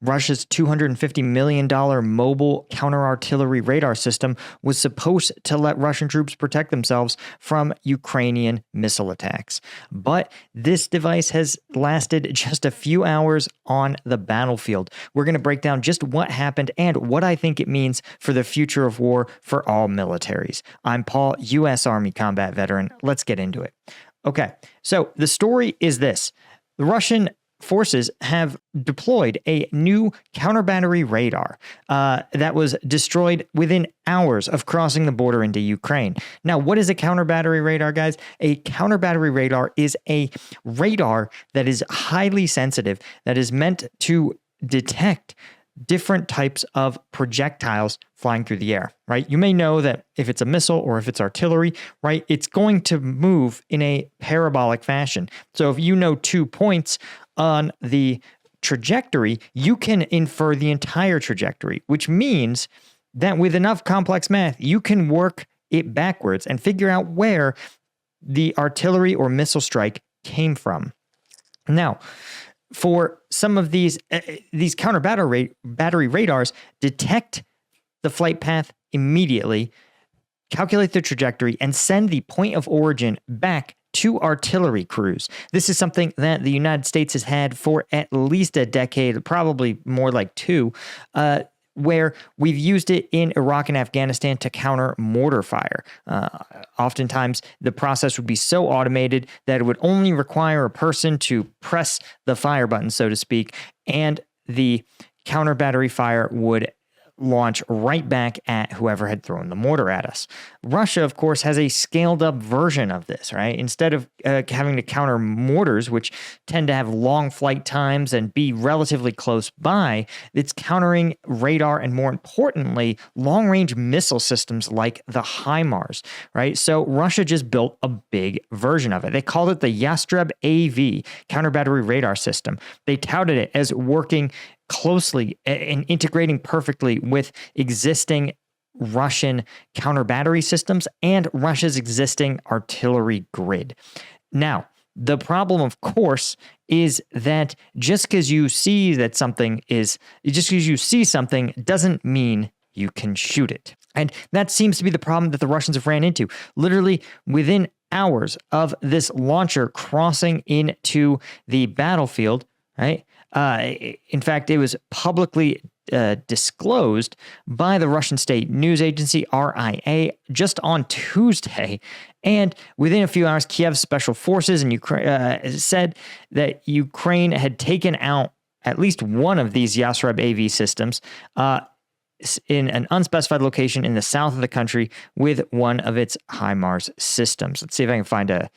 Russia's $250 million mobile counter-artillery radar system was supposed to let Russian troops protect themselves from Ukrainian missile attacks. But this device has lasted just a few hours on the battlefield. We're going to break down just what happened and what I think it means for the future of war for all militaries. I'm Paul, U.S. Army combat veteran. Let's get into it. Okay, so the story is this. The Russian forces have deployed a new counterbattery radar that was destroyed within hours of crossing the border into Ukraine. Now, what is a counterbattery radar, guys? A counterbattery radar is a radar that is highly sensitive, that is meant to detect different types of projectiles flying through the air, right? You may know that if it's a missile or if it's artillery, right, it's going to move in a parabolic fashion. So if you know 2 points on the trajectory, you can infer the entire trajectory, which means that with enough complex math, you can work it backwards and figure out where the artillery or missile strike came from. Now, for some of these counter-battery radars detect the flight path immediately, calculate the trajectory, and send the point of origin back to artillery crews. This is something that the United States has had for at least a decade, probably more like 2, where we've used it in Iraq and Afghanistan to counter mortar fire. Oftentimes, the process would be so automated that it would only require a person to press the fire button, so to speak, and the counter battery fire would launch right back at whoever had thrown the mortar at us. Russia, of course, has a scaled up version of this, right? Instead of having to counter mortars, which tend to have long flight times and be relatively close by, it's countering radar and, more importantly, long range missile systems like the HIMARS, right? So Russia just built a big version of it. They called it the Yastreb AV, counter battery radar system. They touted it as working closely and integrating perfectly with existing Russian counter-battery systems and Russia's existing artillery grid. Now, the problem, of course, is that just because you see something doesn't mean you can shoot it. And that seems to be the problem that the Russians have ran into. Literally within hours of this launcher crossing into the battlefield, right? In fact, it was publicly disclosed by the Russian state news agency RIA just on Tuesday. And within a few hours, Kiev's special forces in Ukraine said that Ukraine had taken out at least one of these Yastreb AV systems in an unspecified location in the south of the country with one of its HIMARS systems. Let's see if I can find a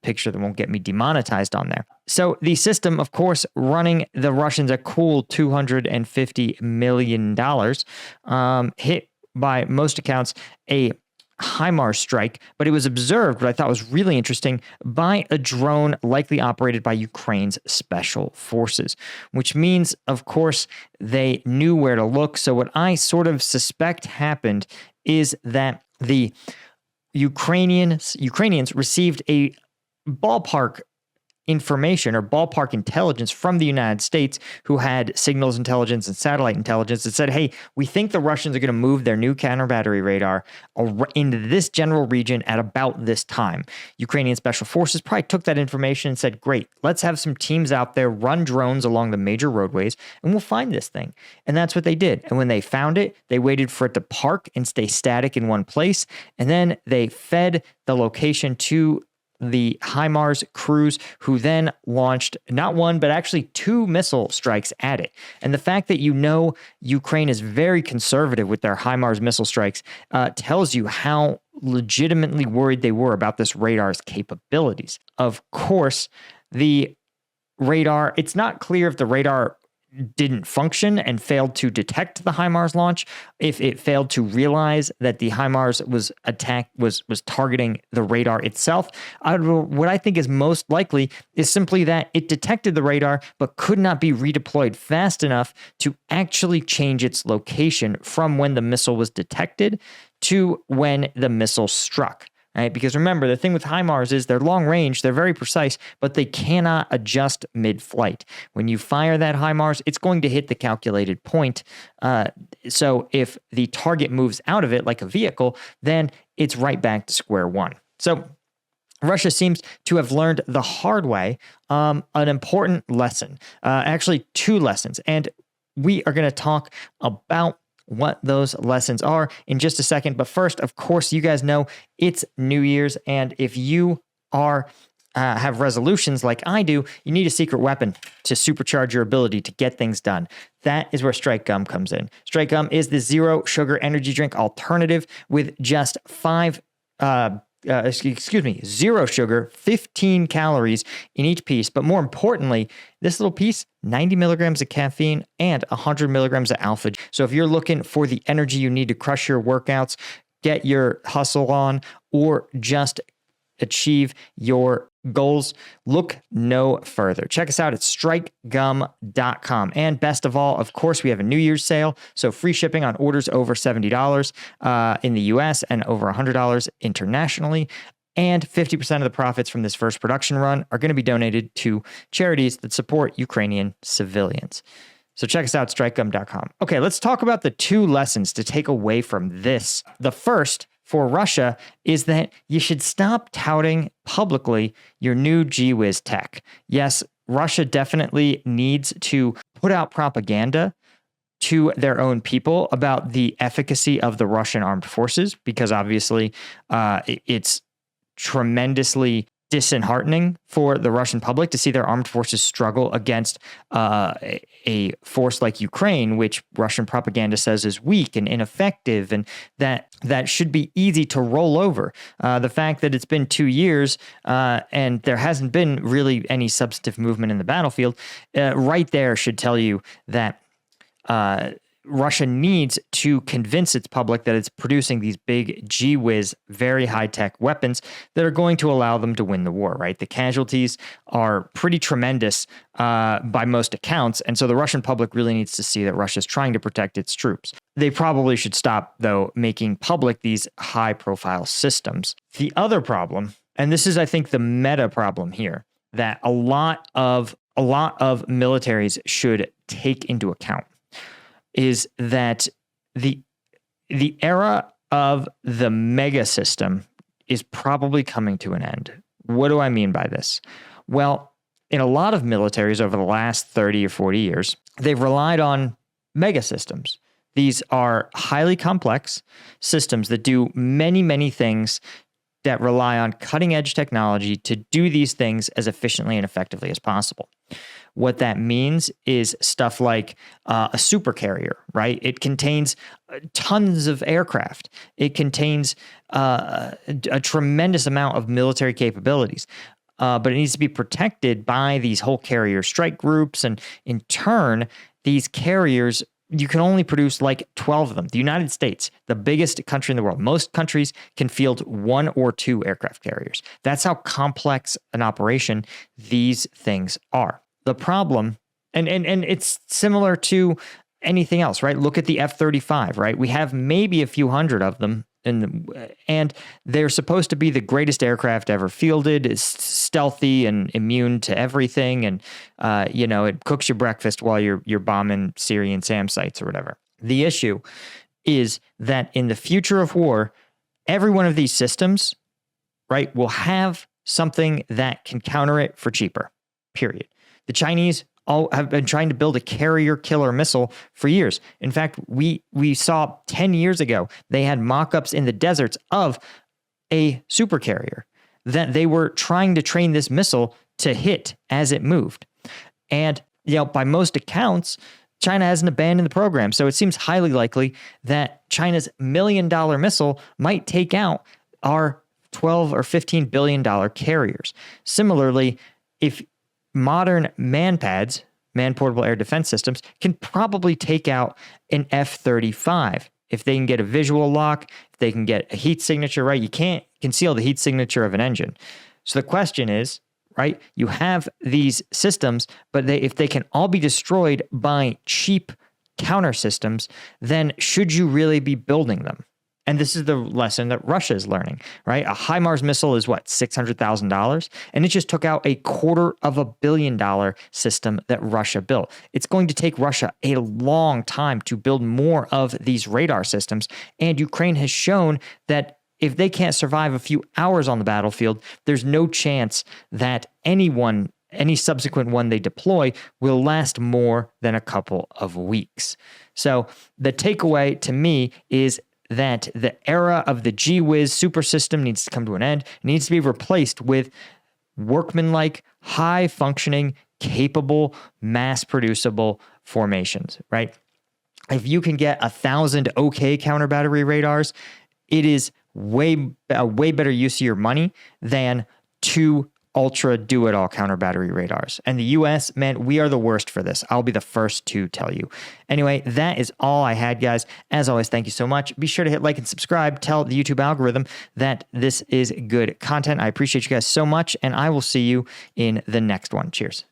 picture that won't get me demonetized on there. So the system, of course, running the Russians a cool $250 million, hit by most accounts a HIMARS strike, but it was observed, what I thought was really interesting, by a drone likely operated by Ukraine's special forces, which means, of course, they knew where to look. So what I sort of suspect happened is that the Ukrainians received a ballpark information or ballpark intelligence from the United States, who had signals intelligence and satellite intelligence that said, hey, we think the Russians are going to move their new counter-battery radar into this general region at about this time. Ukrainian special forces probably took that information and said, great, let's have some teams out there, run drones along the major roadways, and we'll find this thing. And that's what they did. And when they found it, they waited for it to park and stay static in one place. And then they fed the location to the HIMARS crews, who then launched not one, but actually 2 missile strikes at it. And the fact that Ukraine is very conservative with their HIMARS missile strikes tells you how legitimately worried they were about this radar's capabilities. Of course, the radar, it's not clear if the radar didn't function and failed to detect the HIMARS launch, if it failed to realize that the HIMARS was targeting the radar itself. What I think is most likely is simply that it detected the radar but could not be redeployed fast enough to actually change its location from when the missile was detected to when the missile struck. right? Because remember, the thing with HIMARS is they're long range, they're very precise, but they cannot adjust mid-flight. When you fire that HIMARS, it's going to hit the calculated point. So if the target moves out of it like a vehicle, then it's right back to square one. So Russia seems to have learned the hard way an important lesson, actually two lessons. And we are going to talk about what those lessons are in just a second. But first, of course, you guys know it's New Year's. And if you are have resolutions like I do, you need a secret weapon to supercharge your ability to get things done. That is where Strike Gum comes in. Strike Gum is the zero sugar energy drink alternative with just zero sugar, 15 calories in each piece. But more importantly, this little piece, 90 milligrams of caffeine and 100 milligrams of alpha. So if you're looking for the energy you need to crush your workouts, get your hustle on, or just achieve your goals, look no further. Check us out at strikegum.com. And best of all, of course, we have a New Year's sale. So free shipping on orders over $70 in the US and over $100 internationally. And 50% of the profits from this first production run are going to be donated to charities that support Ukrainian civilians. So check us out, strikegum.com. Okay, let's talk about the two lessons to take away from this. The first for Russia is that you should stop touting publicly your new gee-whiz tech. Yes, Russia definitely needs to put out propaganda to their own people about the efficacy of the Russian armed forces, because obviously it's tremendously disheartening for the Russian public to see their armed forces struggle against a force like Ukraine, which Russian propaganda says is weak and ineffective, and that should be easy to roll over. The fact that it's been 2 years and there hasn't been really any substantive movement in the battlefield, right there should tell you that Russia needs to convince its public that it's producing these big gee-whiz, very high-tech weapons that are going to allow them to win the war, right? The casualties are pretty tremendous by most accounts, and so the Russian public really needs to see that Russia's trying to protect its troops. They probably should stop, though, making public these high-profile systems. The other problem, and this is, I think, the meta problem here, that a lot of militaries should take into account, is that the era of the mega system is probably coming to an end. What do I mean by this? Well, in a lot of militaries over the last 30 or 40 years, they've relied on mega systems. These are highly complex systems that do many, many things that rely on cutting-edge technology to do these things as efficiently and effectively as possible. What that means is stuff like a supercarrier, right? It contains tons of aircraft. It contains a tremendous amount of military capabilities. But it needs to be protected by these whole carrier strike groups. And in turn, these carriers, you can only produce like 12 of them. The United States, the biggest country in the world, most countries can field 1 or 2 aircraft carriers. That's how complex an operation these things are. The problem, and it's similar to anything else, right? Look at the F-35, right? We have maybe a few hundred of them, and they're supposed to be the greatest aircraft ever fielded. It's stealthy and immune to everything, and it cooks your breakfast while you're bombing Syrian SAM sites or whatever. The issue is that in the future of war, every one of these systems, right, will have something that can counter it for cheaper, period. The Chinese all have been trying to build a carrier killer missile for years. In fact, we saw 10 years ago, they had mock-ups in the deserts of a supercarrier that they were trying to train this missile to hit as it moved. And, by most accounts, China hasn't abandoned the program. So it seems highly likely that China's $1 million missile might take out our $12 or $15 billion carriers. Similarly, if modern man-pads, man-portable air defense systems, can probably take out an F-35 if they can get a visual lock, if they can get a heat signature, right? You can't conceal the heat signature of an engine. So the question is, right, you have these systems, but if they can all be destroyed by cheap counter systems, then should you really be building them? And this is the lesson that Russia is learning, right? A HIMARS missile is what, $600,000? And it just took out $250 million system that Russia built. It's going to take Russia a long time to build more of these radar systems. And Ukraine has shown that if they can't survive a few hours on the battlefield, there's no chance that any subsequent one they deploy will last more than a couple of weeks. So the takeaway to me is that the era of the gee-whiz super system needs to come to an end. It needs to be replaced with workmanlike, high-functioning, capable, mass-producible formations, right? If you can get 1,000 OK counter-battery radars, it is a way better use of your money than 2 ultra do-it-all counter-battery radars. And the US, man, we are the worst for this. I'll be the first to tell you. Anyway, that is all I had, guys. As always, thank you so much. Be sure to hit like and subscribe. Tell the YouTube algorithm that this is good content. I appreciate you guys so much, and I will see you in the next one. Cheers.